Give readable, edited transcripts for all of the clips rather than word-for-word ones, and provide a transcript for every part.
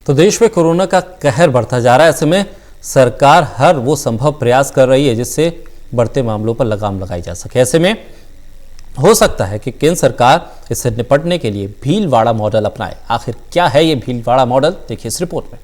तो देश में कोरोना का कहर बढ़ता जा रहा है। ऐसे में सरकार हर वो संभव प्रयास कर रही है जिससे बढ़ते मामलों पर लगाम लगाई जा सके। ऐसे में हो सकता है कि केंद्र सरकार इससे निपटने के लिए भीलवाड़ा मॉडल अपनाए। आखिर क्या है ये भीलवाड़ा मॉडल, देखिए इस रिपोर्ट में।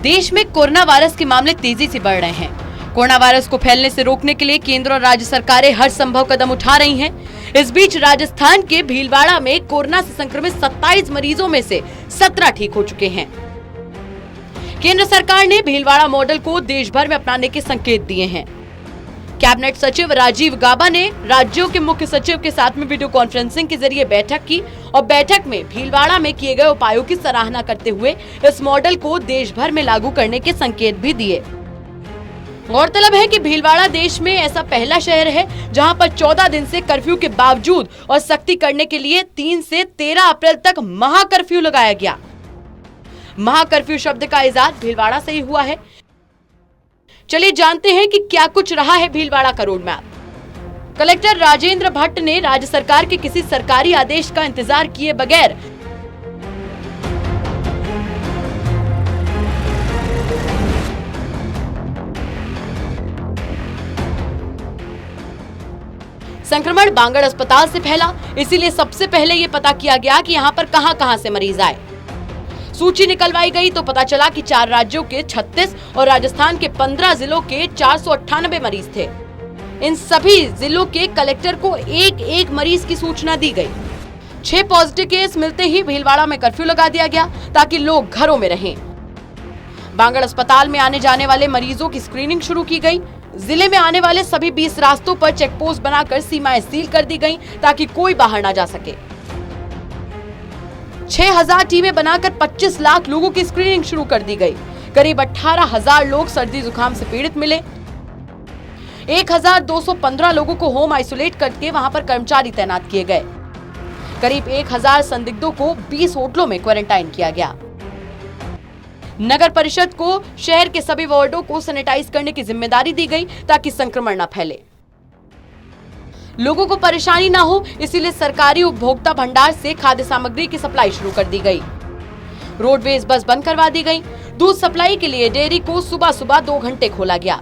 देश में कोरोना वायरस के मामले तेजी से बढ़ रहे हैं। कोरोना वायरस को फैलने से रोकने के लिए केंद्र और राज्य सरकारें हर संभव कदम उठा रही हैं। इस बीच राजस्थान के भीलवाड़ा में कोरोना से संक्रमित 27 मरीजों में से 17 ठीक हो चुके हैं। केंद्र सरकार ने भीलवाड़ा मॉडल को देश भर में अपनाने के संकेत दिए हैं। कैबिनेट सचिव राजीव गाबा ने राज्यों के मुख्य सचिव के साथ में वीडियो कॉन्फ्रेंसिंग के जरिए बैठक की और बैठक में भीलवाड़ा में किए गए उपायों की सराहना करते हुए इस मॉडल को देश भर में लागू करने के संकेत भी दिए। गौरतलब है कि भीलवाड़ा देश में ऐसा पहला शहर है जहां पर 14 दिन से कर्फ्यू के बावजूद और सख्ती करने के लिए 3 से 13 अप्रैल तक महाकर्फ्यू लगाया गया। महाकर्फ्यू शब्द का इजाद भीलवाड़ा से ही हुआ है। चलिए जानते हैं कि क्या कुछ रहा है भीलवाड़ा का road map. Collector Rajendra Bhatt ने राज्य सरकार के किसी सरकारी आदेश का इंतजार किए बगैर संक्रमण बांगड़ अस्पताल से फैला, इसीलिए सबसे पहले ये पता किया गया कि यहाँ पर कहां-कहां से मरीज आए। सूची निकलवाई गई तो पता चला कि 4 राज्यों के 36 और राजस्थान के 15 जिलों के 498 मरीज थे। इन सभी जिलों के कलेक्टर को एक मरीज की सूचना दी गई। 6 पॉजिटिव केस मिलते ही भीलवाड़ा में कर्फ्यू लगा दिया गया ताकि लोग घरों में रहें। बांगड़ अस्पताल में आने जाने वाले मरीजों की स्क्रीनिंग शुरू की गई। जिले में आने वाले सभी 20 रास्तों पर चेक पोस्ट बनाकर सीमाएं सील कर दी गईं ताकि कोई बाहर ना जा सके। 6000 टीमें बनाकर 25 लाख लोगों की स्क्रीनिंग शुरू कर दी गई। करीब 18,000 लोग सर्दी जुकाम से पीड़ित मिले। 1215 लोगों को होम आइसोलेट करके वहां पर कर्मचारी तैनात किए गए। करीब 1000 संदिग्धों को 20 होटलों में क्वारंटाइन किया गया। नगर परिषद को शहर के सभी वार्डों को सैनिटाइज करने की जिम्मेदारी दी गई ताकि संक्रमण न फैले। लोगों को परेशानी ना हो, इसीलिए सरकारी उपभोक्ता भंडार से खाद्य सामग्री की सप्लाई शुरू कर दी गई। रोडवेज बस बंद करवा दी गई। दूध सप्लाई के लिए डेयरी को सुबह 2 घंटे खोला गया।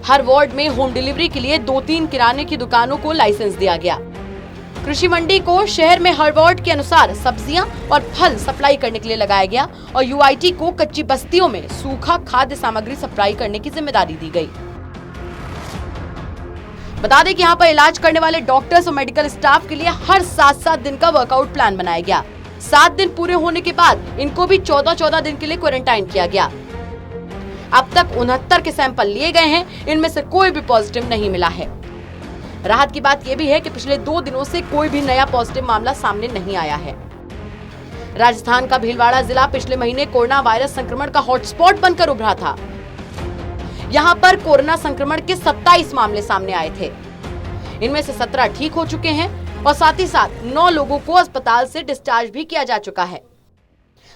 हर वार्ड में होम डिलीवरी के लिए 2-3 किराने की दुकानों को लाइसेंस दिया गया। कृषि मंडी को शहर में हर वार्ड के अनुसार सब्जियां और फल सप्लाई करने के लिए लगाया गया और यूआईटी को कच्ची बस्तियों में सूखा खाद्य सामग्री सप्लाई करने की जिम्मेदारी दी गई। बता दें कि यहाँ पर इलाज करने वाले डॉक्टर्स और मेडिकल स्टाफ के लिए हर 7-7 दिन का वर्कआउट प्लान बनाया गया। 7 दिन पूरे होने के बाद इनको भी 14-14 दिन के लिए क्वारंटाइन किया गया। अब तक 69 के सैंपल लिए गए हैं, इनमें से कोई भी पॉजिटिव नहीं मिला है। राहत की बात यह भी है कि पिछले 2 दिनों से कोई भी नया पॉजिटिव मामला सामने नहीं आया है। राजस्थान का भीलवाड़ा जिला पिछले महीने कोरोना वायरस संक्रमण का हॉटस्पॉट बनकर उभरा था। यहाँ पर कोरोना संक्रमण के 27 मामले सामने आए थे। इनमें से 17 ठीक हो चुके हैं और साथ ही साथ 9 लोगों को अस्पताल से डिस्चार्ज भी किया जा चुका है।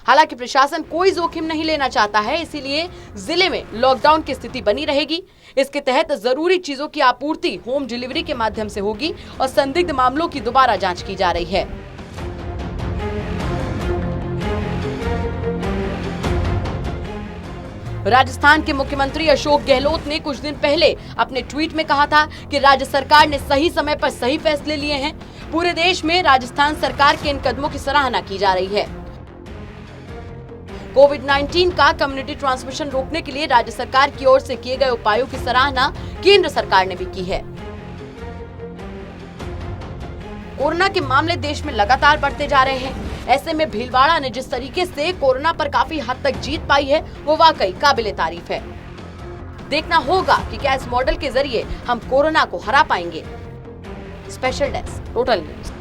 हालांकि प्रशासन कोई जोखिम नहीं लेना चाहता है, इसीलिए जिले में लॉकडाउन की स्थिति बनी रहेगी। इसके तहत जरूरी चीजों की आपूर्ति होम डिलीवरी के माध्यम से होगी और संदिग्ध मामलों की दोबारा जांच की जा रही है। राजस्थान के मुख्यमंत्री अशोक गहलोत ने कुछ दिन पहले अपने ट्वीट में कहा था कि राज्य सरकार ने सही समय पर सही फैसले लिए हैं। पूरे देश में राजस्थान सरकार के इन कदमों की सराहना की जा रही है। कोविड-19 का कम्युनिटी ट्रांसमिशन रोकने के लिए राज्य सरकार की ओर से किए गए उपायों की सराहना केंद्र सरकार ने भी की है। कोरोना के मामले देश में लगातार बढ़ते जा रहे हैं। ऐसे में भीलवाड़ा ने जिस तरीके से कोरोना पर काफी हद तक जीत पाई है, वो वाकई काबिले तारीफ है। देखना होगा कि क्या इस मॉडल के जरिए हम कोरोना को हरा पाएंगे। Special desk, total news.